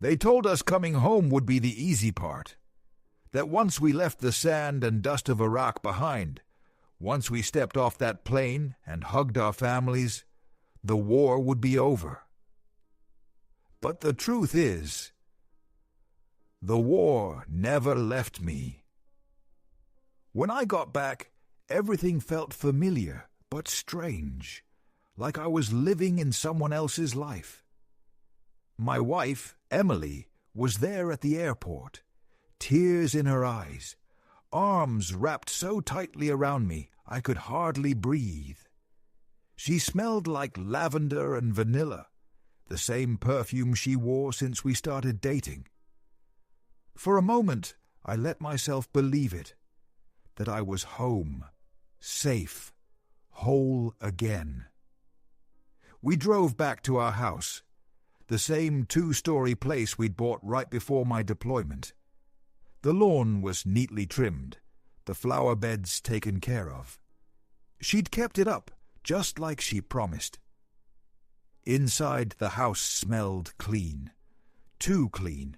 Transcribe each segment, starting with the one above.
They told us coming home would be the easy part. That once we left the sand and dust of Iraq behind, once we stepped off that plane and hugged our families, the war would be over. But the truth is, the war never left me. When I got back, everything felt familiar but strange, like I was living in someone else's life. My wife, Emily, was there at the airport, tears in her eyes, arms wrapped so tightly around me I could hardly breathe. She smelled like lavender and vanilla, the same perfume she wore since we started dating. For a moment, I let myself believe it, that I was home, safe, whole again. We drove back to our house, the same 2-story place we'd bought right before my deployment. The lawn was neatly trimmed, the flower beds taken care of. She'd kept it up, just like she promised. Inside, the house smelled clean, too clean,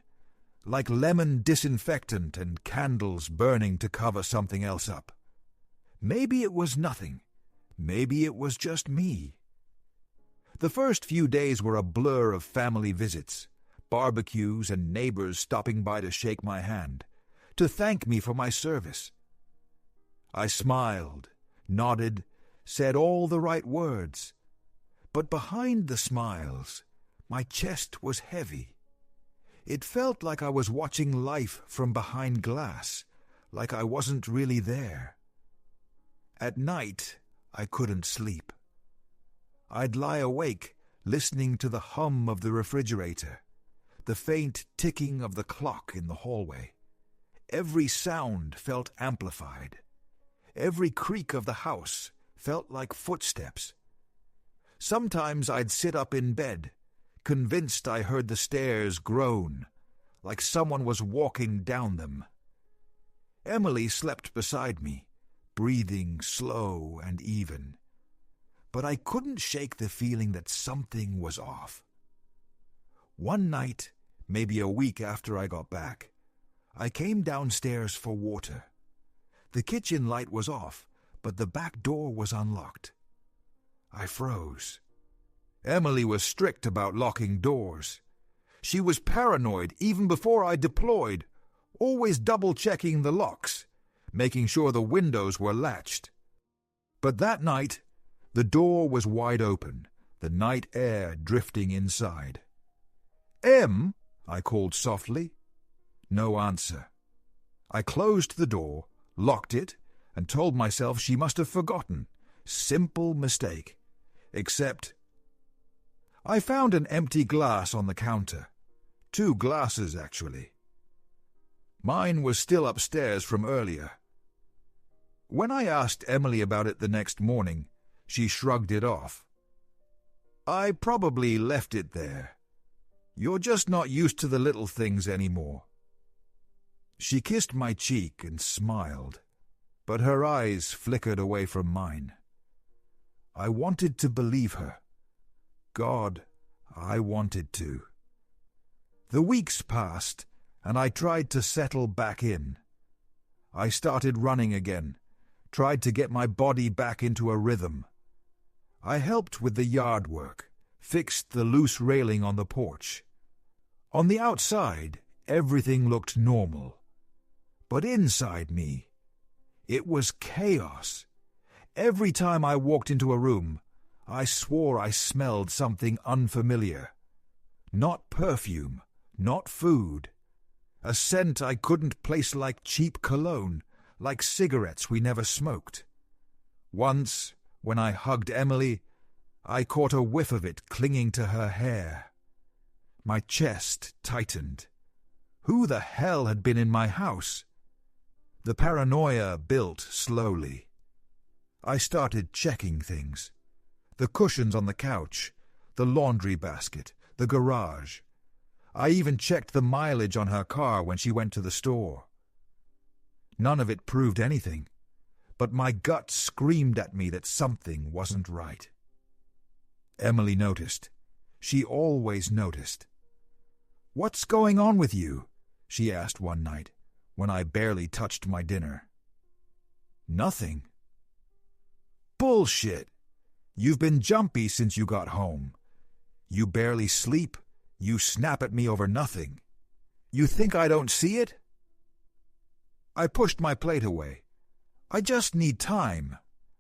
like lemon disinfectant and candles burning to cover something else up. Maybe it was nothing. Maybe it was just me. The first few days were a blur of family visits, barbecues, and neighbors stopping by to shake my hand, to thank me for my service. I smiled, nodded, said all the right words. But behind the smiles, my chest was heavy. It felt like I was watching life from behind glass, like I wasn't really there. At night, I couldn't sleep. I'd lie awake, listening to the hum of the refrigerator, the faint ticking of the clock in the hallway. Every sound felt amplified. Every creak of the house felt like footsteps. Sometimes I'd sit up in bed, convinced I heard the stairs groan, like someone was walking down them. Emily slept beside me, breathing slow and even. But I couldn't shake the feeling that something was off. One night, maybe a week after I got back, I came downstairs for water. The kitchen light was off, but the back door was unlocked. I froze. Emily was strict about locking doors. She was paranoid even before I deployed, always double-checking the locks, making sure the windows were latched. But that night, the door was wide open, the night air drifting inside. "Em," I called softly. No answer. I closed the door, locked it, and told myself she must have forgotten. Simple mistake. Except I found an empty glass on the counter. 2 glasses, actually. Mine was still upstairs from earlier. When I asked Emily about it the next morning, she shrugged it off. "I probably left it there. You're just not used to the little things anymore." She kissed my cheek and smiled, but her eyes flickered away from mine. I wanted to believe her. God, I wanted to. The weeks passed, and I tried to settle back in. I started running again, tried to get my body back into a rhythm. I helped with the yard work, fixed the loose railing on the porch. On the outside, everything looked normal. But inside me, it was chaos. Every time I walked into a room, I swore I smelled something unfamiliar. Not perfume, not food. A scent I couldn't place like cheap cologne, like cigarettes we never smoked. Once, when I hugged Emily, I caught a whiff of it clinging to her hair. My chest tightened. Who the hell had been in my house? The paranoia built slowly. I started checking things. The cushions on the couch, the laundry basket, the garage. I even checked the mileage on her car when she went to the store. None of it proved anything, but my gut screamed at me that something wasn't right. Emily noticed. She always noticed. "What's going on with you?" she asked one night, when I barely touched my dinner. "Nothing." "Bullshit! You've been jumpy since you got home. You barely sleep. You snap at me over nothing. You think I don't see it?" I pushed my plate away. "I just need time.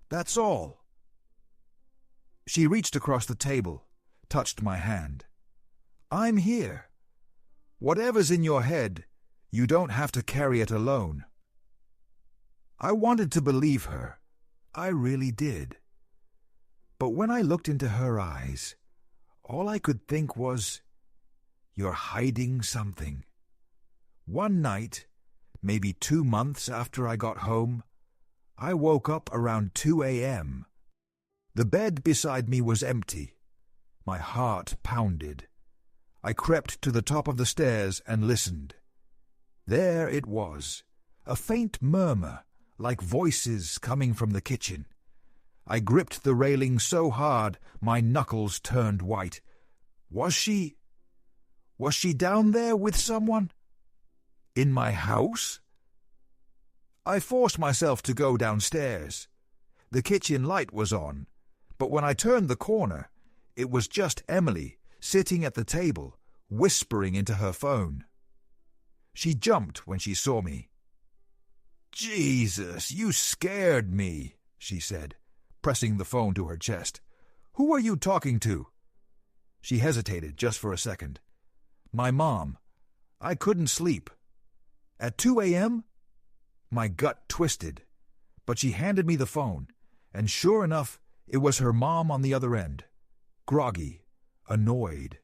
That's all." She reached across the table, touched my hand. "I'm here. Whatever's in your head, you don't have to carry it alone." I wanted to believe her. I really did. But when I looked into her eyes, all I could think was, "You're hiding something." One night, maybe 2 months after I got home, I woke up around 2 a.m. The bed beside me was empty. My heart pounded. I crept to the top of the stairs and listened. There it was, a faint murmur, like voices coming from the kitchen. I gripped the railing so hard my knuckles turned white. Was she down there with someone? In my house? I forced myself to go downstairs. The kitchen light was on, but when I turned the corner, it was just Emily sitting at the table, whispering into her phone. She jumped when she saw me. "Jesus, you scared me," she said, pressing the phone to her chest. "Who are you talking to?" She hesitated just for a second. "My mom. I couldn't sleep." "At 2 a.m.? My gut twisted, but she handed me the phone, and sure enough, it was her mom on the other end, groggy, annoyed.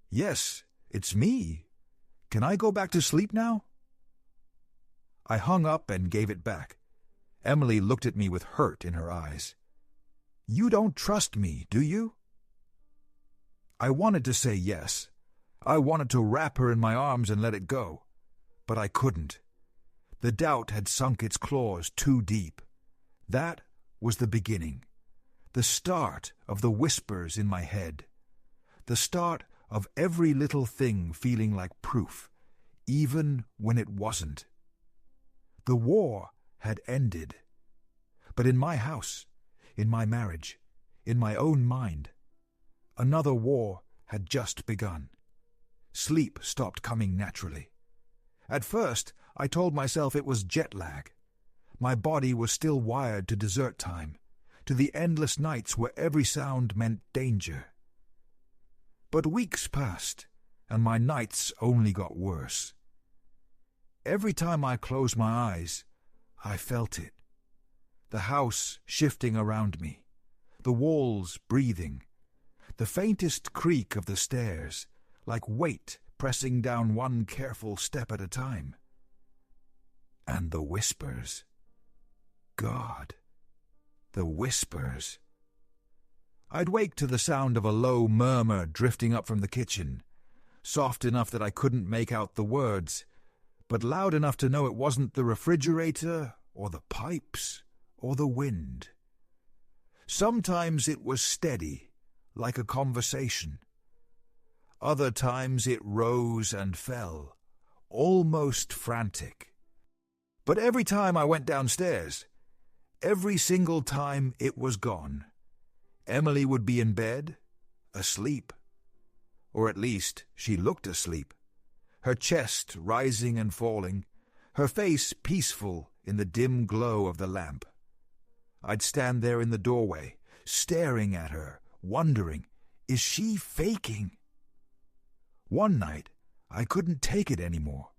"Yes, it's me. Can I go back to sleep now?" I hung up and gave it back. Emily looked at me with hurt in her eyes. "You don't trust me, do you?" I wanted to say yes. I wanted to wrap her in my arms and let it go, but I couldn't. The doubt had sunk its claws too deep. That was the beginning, the start of the whispers in my head, the start of every little thing feeling like proof, even when it wasn't. The war had ended. But in my house, in my marriage, in my own mind, another war had just begun. Sleep stopped coming naturally. At first, I told myself it was jet lag. My body was still wired to desert time, to the endless nights where every sound meant danger. But weeks passed, and my nights only got worse. Every time I closed my eyes, I felt it. The house shifting around me, the walls breathing, the faintest creak of the stairs, like weight pressing down one careful step at a time. And the whispers. God, the whispers. I'd wake to the sound of a low murmur drifting up from the kitchen, soft enough that I couldn't make out the words, but loud enough to know it wasn't the refrigerator or the pipes or the wind. Sometimes it was steady, like a conversation. Other times it rose and fell, almost frantic. But every time I went downstairs, every single time it was gone. Emily would be in bed, asleep. Or at least she looked asleep, her chest rising and falling, her face peaceful in the dim glow of the lamp. I'd stand there in the doorway, staring at her, wondering, is she faking? One night, I couldn't take it anymore.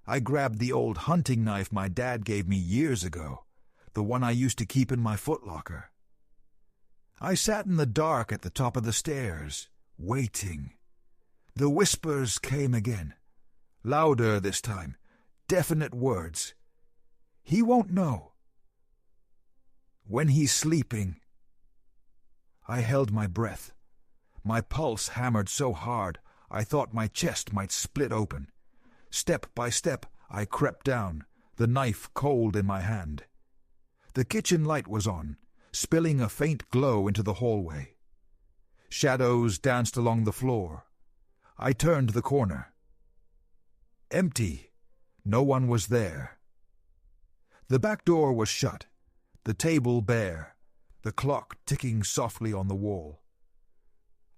I grabbed the old hunting knife my dad gave me years ago, the one I used to keep in my footlocker. I sat in the dark at the top of the stairs, waiting. The whispers came again, louder this time, definite words. He won't know. When he's sleeping. I held my breath. My pulse hammered so hard I thought my chest might split open. Step by step I crept down, the knife cold in my hand. The kitchen light was on, spilling a faint glow into the hallway. Shadows danced along the floor. I turned the corner. Empty. No one was there. The back door was shut, the table bare, the clock ticking softly on the wall.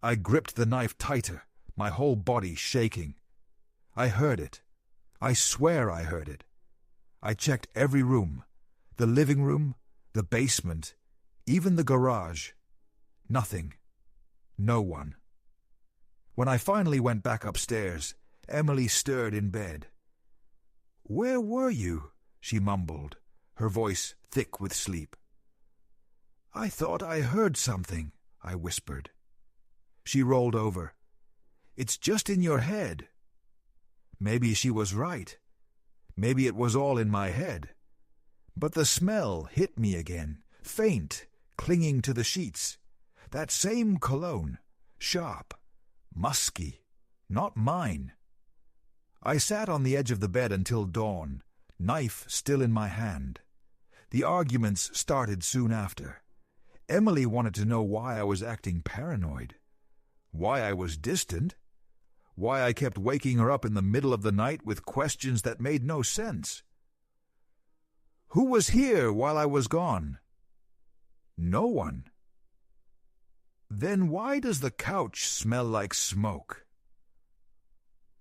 I gripped the knife tighter, my whole body shaking. I heard it. I swear I heard it. I checked every room, the living room, the basement, even the garage. Nothing. No one. When I finally went back upstairs, Emily stirred in bed. "Where were you?" she mumbled, her voice thick with sleep. "I thought I heard something," I whispered. She rolled over. "It's just in your head." Maybe she was right. Maybe it was all in my head. But the smell hit me again, faint, clinging to the sheets. That same cologne, sharp, musky, not mine. I sat on the edge of the bed until dawn, knife still in my hand. The arguments started soon after. Emily wanted to know why I was acting paranoid, why I was distant, why I kept waking her up in the middle of the night with questions that made no sense. Who was here while I was gone? No one. Then why does the couch smell like smoke?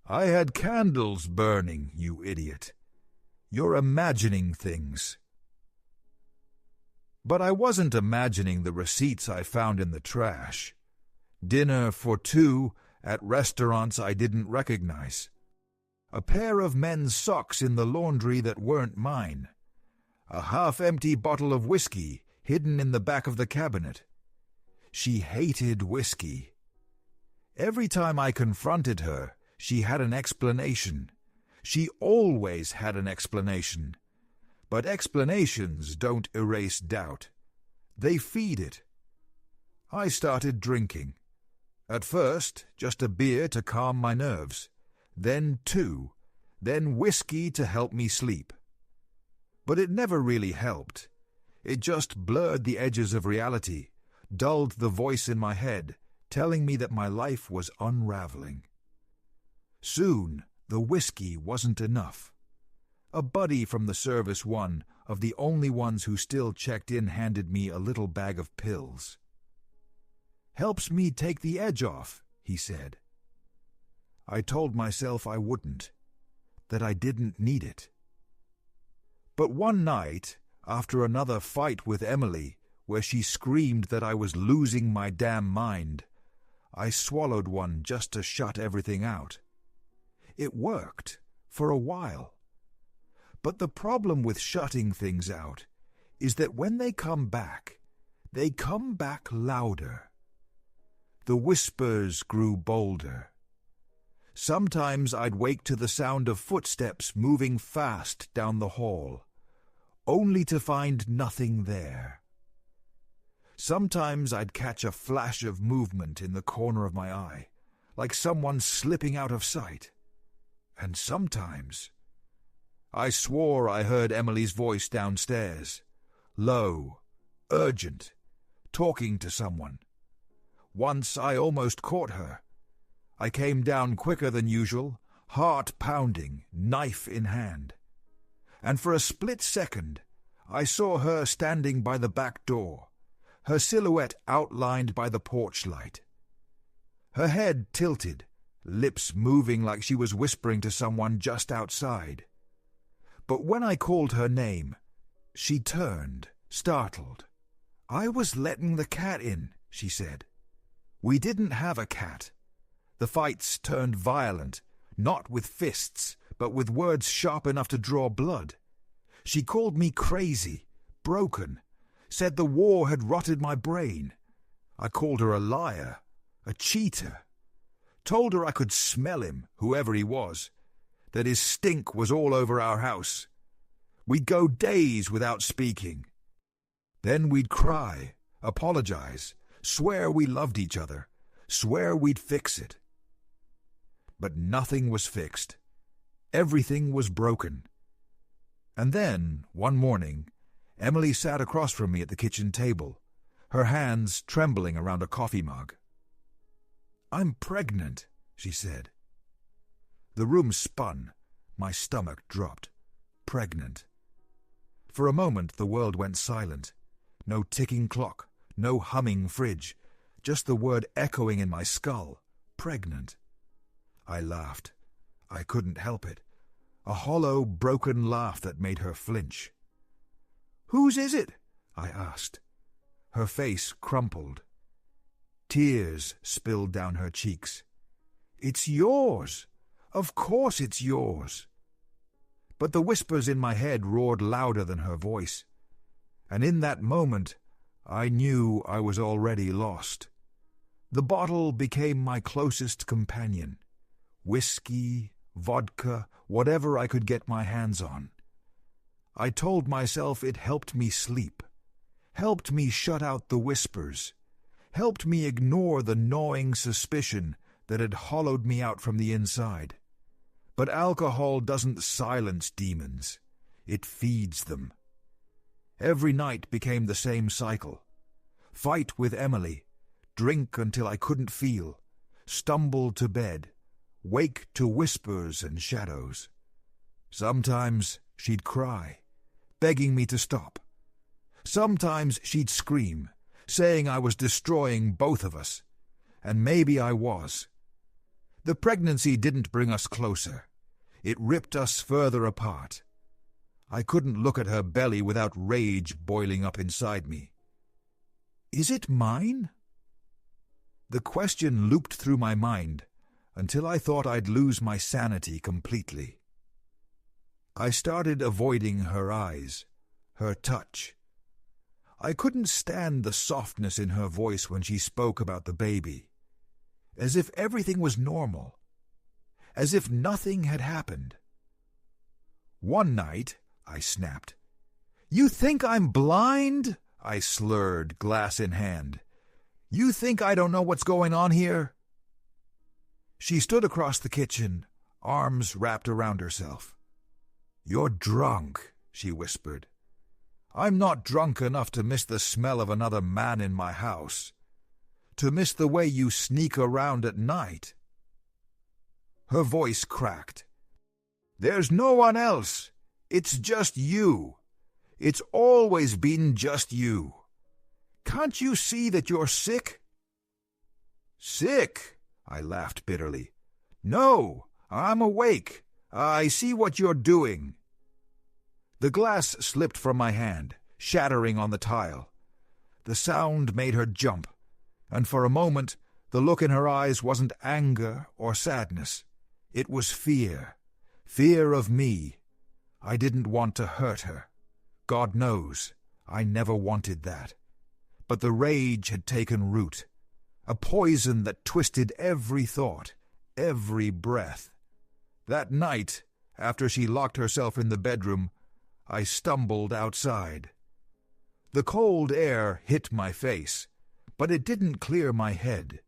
I had candles burning, you idiot. You're imagining things. But I wasn't imagining the receipts I found in the trash. Dinner for two at restaurants I didn't recognize. A pair of men's socks in the laundry that weren't mine. A half-empty bottle of whiskey hidden in the back of the cabinet. She hated whiskey. Every time I confronted her, she had an explanation. She always had an explanation. But explanations don't erase doubt. They feed it. I started drinking. At first, just a beer to calm my nerves. Then two. Then whiskey to help me sleep. But it never really helped. It just blurred the edges of reality, dulled the voice in my head, telling me that my life was unraveling. Soon, the whiskey wasn't enough. A buddy from the service, one of the only ones who still checked in, handed me a little bag of pills. "Helps me take the edge off," he said. I told myself I wouldn't, that I didn't need it. But one night, after another fight with Emily, where she screamed that I was losing my damn mind, I swallowed one just to shut everything out. It worked, for a while. But the problem with shutting things out is that when they come back louder. The whispers grew bolder. Sometimes I'd wake to the sound of footsteps moving fast down the hall, only to find nothing there. Sometimes I'd catch a flash of movement in the corner of my eye, like someone slipping out of sight. And sometimes I swore I heard Emily's voice downstairs, low, urgent, talking to someone. Once I almost caught her. I came down quicker than usual, heart pounding, knife in hand. And for a split second, I saw her standing by the back door, her silhouette outlined by the porch light. Her head tilted, lips moving like she was whispering to someone just outside. But when I called her name, she turned, startled. "I was letting the cat in," she said. We didn't have a cat. The fights turned violent, not with fists, but with words sharp enough to draw blood. She called me crazy, broken, said the war had rotted my brain. I called her a liar, a cheater. Told her I could smell him, whoever he was, that his stink was all over our house. We'd go days without speaking. Then we'd cry, apologize, swear we loved each other, swear we'd fix it. But nothing was fixed. Everything was broken. And then, one morning, Emily sat across from me at the kitchen table, her hands trembling around a coffee mug. "I'm pregnant," she said. The room spun. My stomach dropped. Pregnant. For a moment the world went silent. No ticking clock, no humming fridge, just the word echoing in my skull. Pregnant. I laughed. I couldn't help it. A hollow, broken laugh that made her flinch. "Whose is it?" I asked. Her face crumpled. Tears spilled down her cheeks. "It's yours. Of course it's yours." But the whispers in my head roared louder than her voice, and in that moment I knew I was already lost. The bottle became my closest companion. Whiskey, vodka, whatever I could get my hands on. I told myself it helped me sleep, helped me shut out the whispers, helped me ignore the gnawing suspicion that had hollowed me out from the inside. But alcohol doesn't silence demons. It feeds them. Every night became the same cycle. Fight with Emily, drink until I couldn't feel, stumble to bed, wake to whispers and shadows. Sometimes she'd cry, begging me to stop. Sometimes she'd scream, saying I was destroying both of us. And maybe I was. The pregnancy didn't bring us closer. It ripped us further apart. I couldn't look at her belly without rage boiling up inside me. Is it mine? The question looped through my mind until I thought I'd lose my sanity completely. I started avoiding her eyes, her touch. I couldn't stand the softness in her voice when she spoke about the baby, as if everything was normal, as if nothing had happened. One night, I snapped. "You think I'm blind?" I slurred, glass in hand. "You think I don't know what's going on here?" She stood across the kitchen, arms wrapped around herself. "You're drunk," she whispered. "I'm not drunk enough to miss the smell of another man in my house, to miss the way you sneak around at night." Her voice cracked. "There's no one else. It's just you. It's always been just you. Can't you see that you're sick?" "Sick?" I laughed bitterly. "No, I'm awake. I see what you're doing." The glass slipped from my hand, shattering on the tile. The sound made her jump, and for a moment the look in her eyes wasn't anger or sadness. It was fear. Fear of me. I didn't want to hurt her. God knows, I never wanted that. But the rage had taken root, a poison that twisted every thought, every breath. That night, after she locked herself in the bedroom, I stumbled outside. The cold air hit my face, but it didn't clear my head.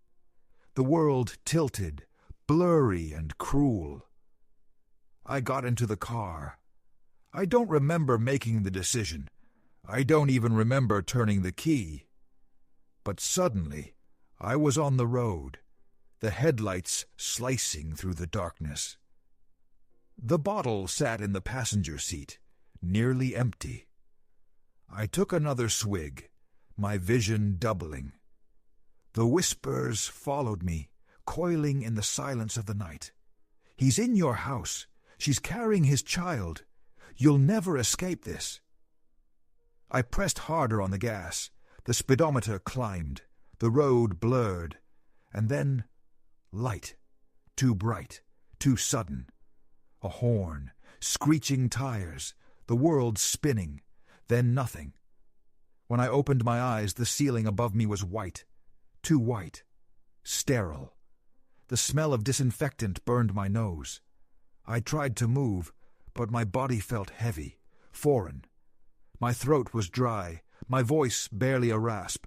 The world tilted, blurry and cruel. I got into the car. I don't remember making the decision. I don't even remember turning the key. But suddenly, I was on the road, the headlights slicing through the darkness. The bottle sat in the passenger seat, nearly empty. I took another swig, my vision doubling. The whispers followed me, coiling in the silence of the night. "He's in your house. She's carrying his child. You'll never escape this." I pressed harder on the gas. The speedometer climbed. The road blurred. And then, light. Too bright. Too sudden. A horn. Screeching tires. The world spinning. Then nothing. When I opened my eyes, the ceiling above me was white. Too white. Sterile. The smell of disinfectant burned my nose. I tried to move, but my body felt heavy, foreign. My throat was dry, my voice barely a rasp.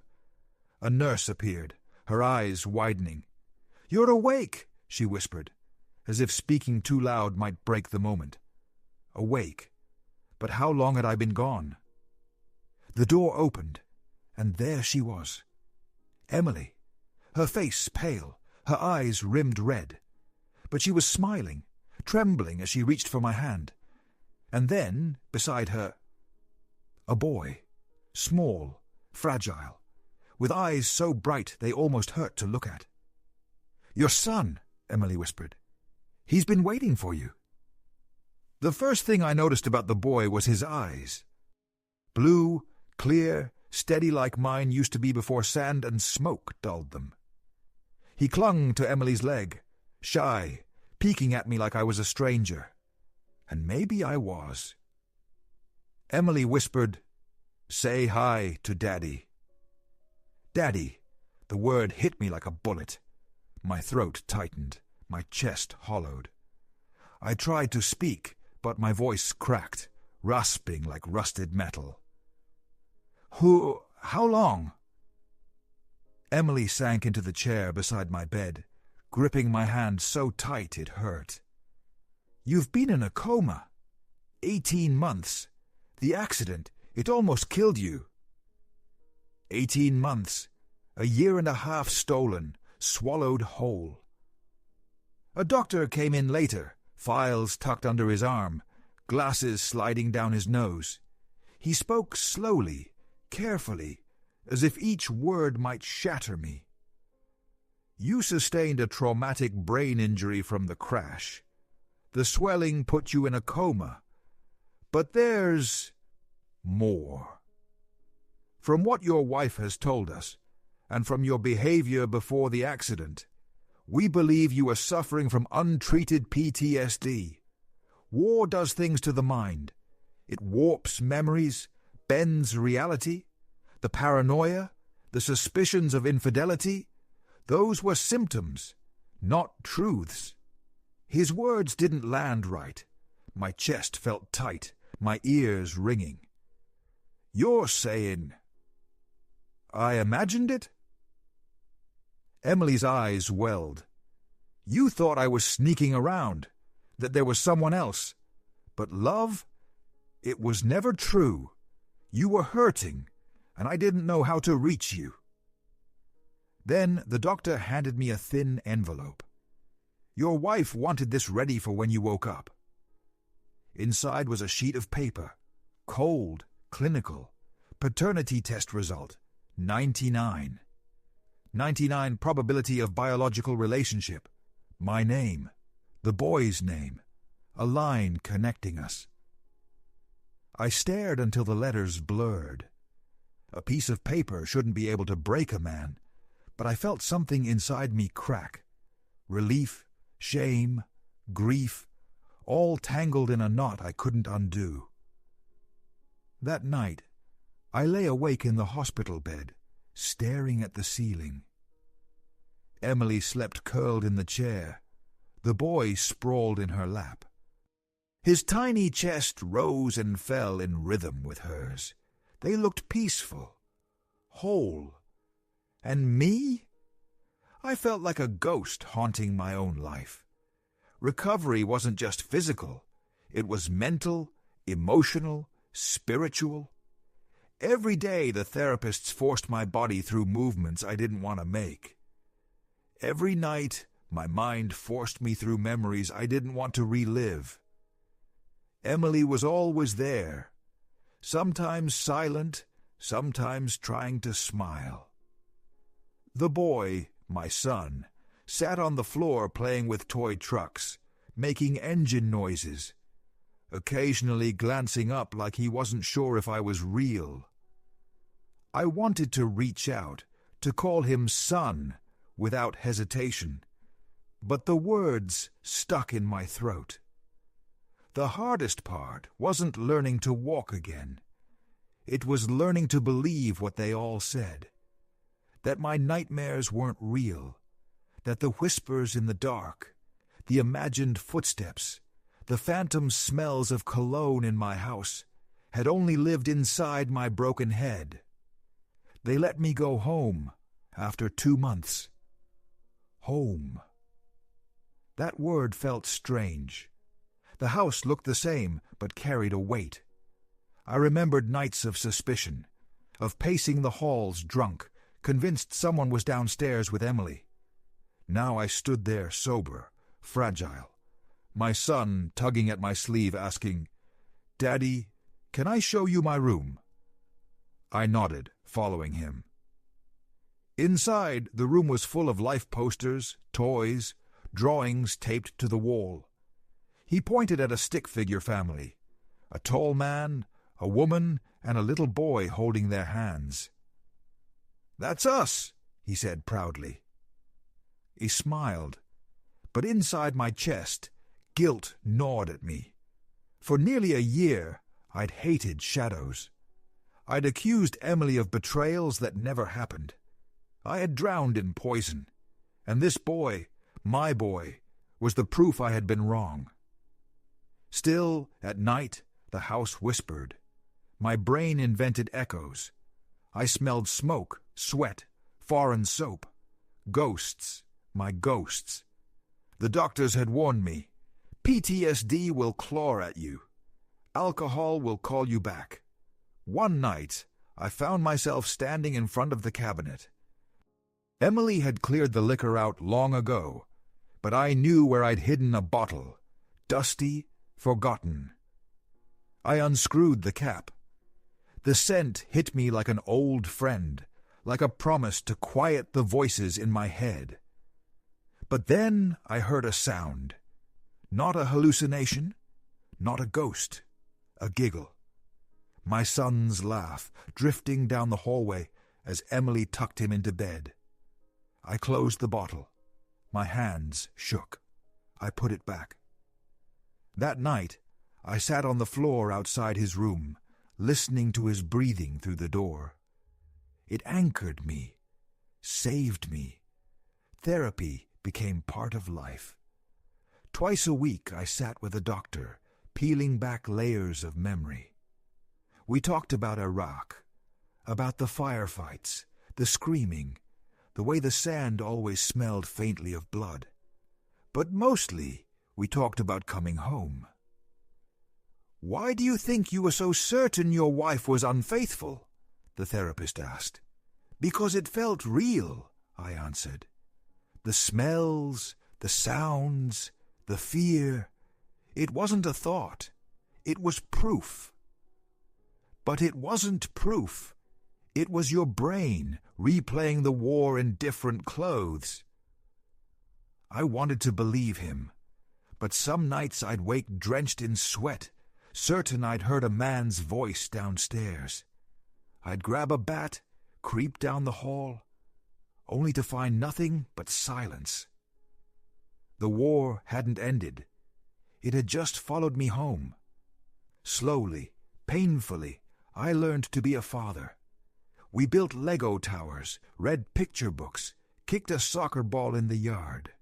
A nurse appeared, her eyes widening. "You're awake," she whispered, as if speaking too loud might break the moment. Awake. But how long had I been gone? The door opened, and there she was. Emily. Her face pale, her eyes rimmed red. but she was smiling, trembling as she reached for my hand. And then, beside her, a boy, small, fragile, with eyes so bright they almost hurt to look at. "Your son," Emily whispered. "He's been waiting for you." The first thing I noticed about the boy was his eyes. Blue, clear, steady like mine used to be before sand and smoke dulled them. He clung to Emily's leg, shy, peeking at me like I was a stranger. And maybe I was. Emily whispered, "Say hi to Daddy." Daddy. The word hit me like a bullet. My throat tightened, my chest hollowed. I tried to speak, but my voice cracked, rasping like rusted metal. How long?" Emily sank into the chair beside my bed, gripping my hand so tight it hurt. "You've been in a coma. 18 months. The accident, it almost killed you." 18 months. A year and a half stolen, swallowed whole. A doctor came in later, files tucked under his arm, glasses sliding down his nose. He spoke slowly, carefully, as if each word might shatter me. "You sustained a traumatic brain injury from the crash. The swelling put you in a coma. But there's more. From what your wife has told us, and from your behavior before the accident, we believe you are suffering from untreated PTSD. War does things to the mind. It warps memories, bends reality. The paranoia, the suspicions of infidelity, those were symptoms, not truths." His words didn't land right. My chest felt tight, my ears ringing. "You're saying I imagined it?" Emily's eyes welled. "You thought I was sneaking around, that there was someone else. But love? It was never true. You were hurting, and I didn't know how to reach you." Then the doctor handed me a thin envelope. "Your wife wanted this ready for when you woke up." Inside was a sheet of paper, cold, clinical, paternity test result, 99. 99 probability of biological relationship, my name, the boy's name, a line connecting us. I stared until the letters blurred. A piece of paper shouldn't be able to break a man, but I felt something inside me crack. Relief, shame, grief, all tangled in a knot I couldn't undo. That night, I lay awake in the hospital bed, staring at the ceiling. Emily slept curled in the chair. The boy sprawled in her lap. His tiny chest rose and fell in rhythm with hers. They looked peaceful, whole. And me? I felt like a ghost haunting my own life. Recovery wasn't just physical. It was mental, emotional, spiritual. Every day the therapists forced my body through movements I didn't want to make. Every night my mind forced me through memories I didn't want to relive. Emily was always there, sometimes silent, sometimes trying to smile. The boy, my son, sat on the floor playing with toy trucks, making engine noises, occasionally glancing up like he wasn't sure if I was real. I wanted to reach out, to call him son, without hesitation, but the words stuck in my throat. The hardest part wasn't learning to walk again. It was learning to believe what they all said, that my nightmares weren't real, that the whispers in the dark, the imagined footsteps, the phantom smells of cologne in my house had only lived inside my broken head. They let me go home after 2 months. Home. That word felt strange. The house looked the same, but carried a weight. I remembered nights of suspicion, of pacing the halls drunk, convinced someone was downstairs with Emily. Now I stood there sober, fragile. My son tugging at my sleeve, asking, "Daddy, can I show you my room?" I nodded, following him. Inside, the room was full of life posters, toys, drawings taped to the wall. He pointed at a stick-figure family, a tall man, a woman, and a little boy holding their hands. "That's us," he said proudly. He smiled, but inside my chest, guilt gnawed at me. For nearly a year, I'd hated shadows. I'd accused Emily of betrayals that never happened. I had drowned in poison, and this boy, my boy, was the proof I had been wrong. Still, at night, the house whispered. My brain invented echoes. I smelled smoke, sweat, foreign soap. Ghosts, my ghosts. The doctors had warned me. PTSD will claw at you. Alcohol will call you back. One night, I found myself standing in front of the cabinet. Emily had cleared the liquor out long ago, but I knew where I'd hidden a bottle, dusty, forgotten. I unscrewed the cap. The scent hit me like an old friend, like a promise to quiet the voices in my head. But then I heard a sound. Not a hallucination, not a ghost, a giggle. My son's laugh, drifting down the hallway as Emily tucked him into bed. I closed the bottle. My hands shook. I put it back. That night, I sat on the floor outside his room, listening to his breathing through the door. It anchored me, saved me. Therapy became part of life. Twice a week I sat with a doctor, peeling back layers of memory. We talked about Iraq, about the firefights, the screaming, the way the sand always smelled faintly of blood. But mostly, we talked about coming home. "Why do you think you were so certain your wife was unfaithful?" the therapist asked. "Because it felt real," I answered. The smells, the sounds, the fear. It wasn't a thought. It was proof. But it wasn't proof. It was your brain replaying the war in different clothes. I wanted to believe him, but some nights I'd wake drenched in sweat, certain I'd heard a man's voice downstairs. I'd grab a bat, creep down the hall, only to find nothing but silence. The war hadn't ended. It had just followed me home. Slowly, painfully, I learned to be a father. We built Lego towers, read picture books, kicked a soccer ball in the yard.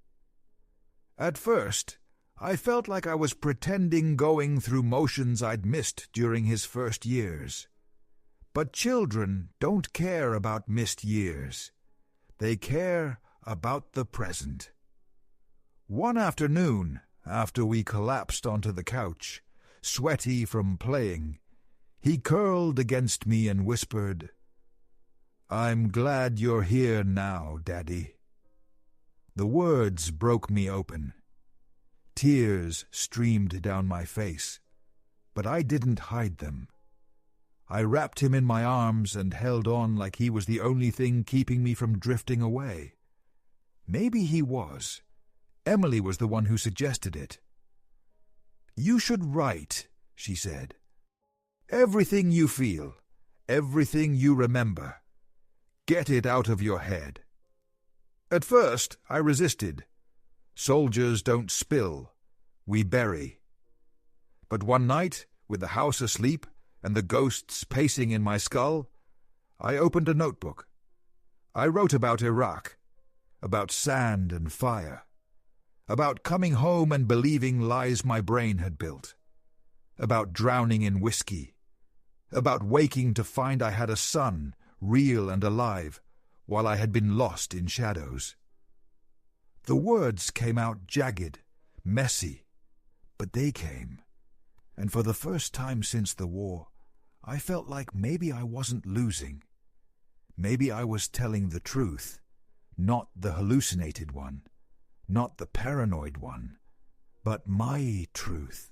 At first, I felt like I was pretending going through motions I'd missed during his first years. But children don't care about missed years. They care about the present. One afternoon, after we collapsed onto the couch, sweaty from playing, he curled against me and whispered, "I'm glad you're here now, Daddy." The words broke me open. Tears streamed down my face, but I didn't hide them. I wrapped him in my arms and held on like he was the only thing keeping me from drifting away. Maybe he was. Emily was the one who suggested it. "You should write," she said. "Everything you feel, everything you remember. Get it out of your head." At first, I resisted. Soldiers don't spill, we bury. But one night, with the house asleep and the ghosts pacing in my skull, I opened a notebook. I wrote about Iraq, about sand and fire, about coming home and believing lies my brain had built, about drowning in whiskey, about waking to find I had a son, real and alive, while I had been lost in shadows. The words came out jagged, messy, but they came, and for the first time since the war, I felt like maybe I wasn't losing. Maybe I was telling the truth, not the hallucinated one, not the paranoid one, but my truth.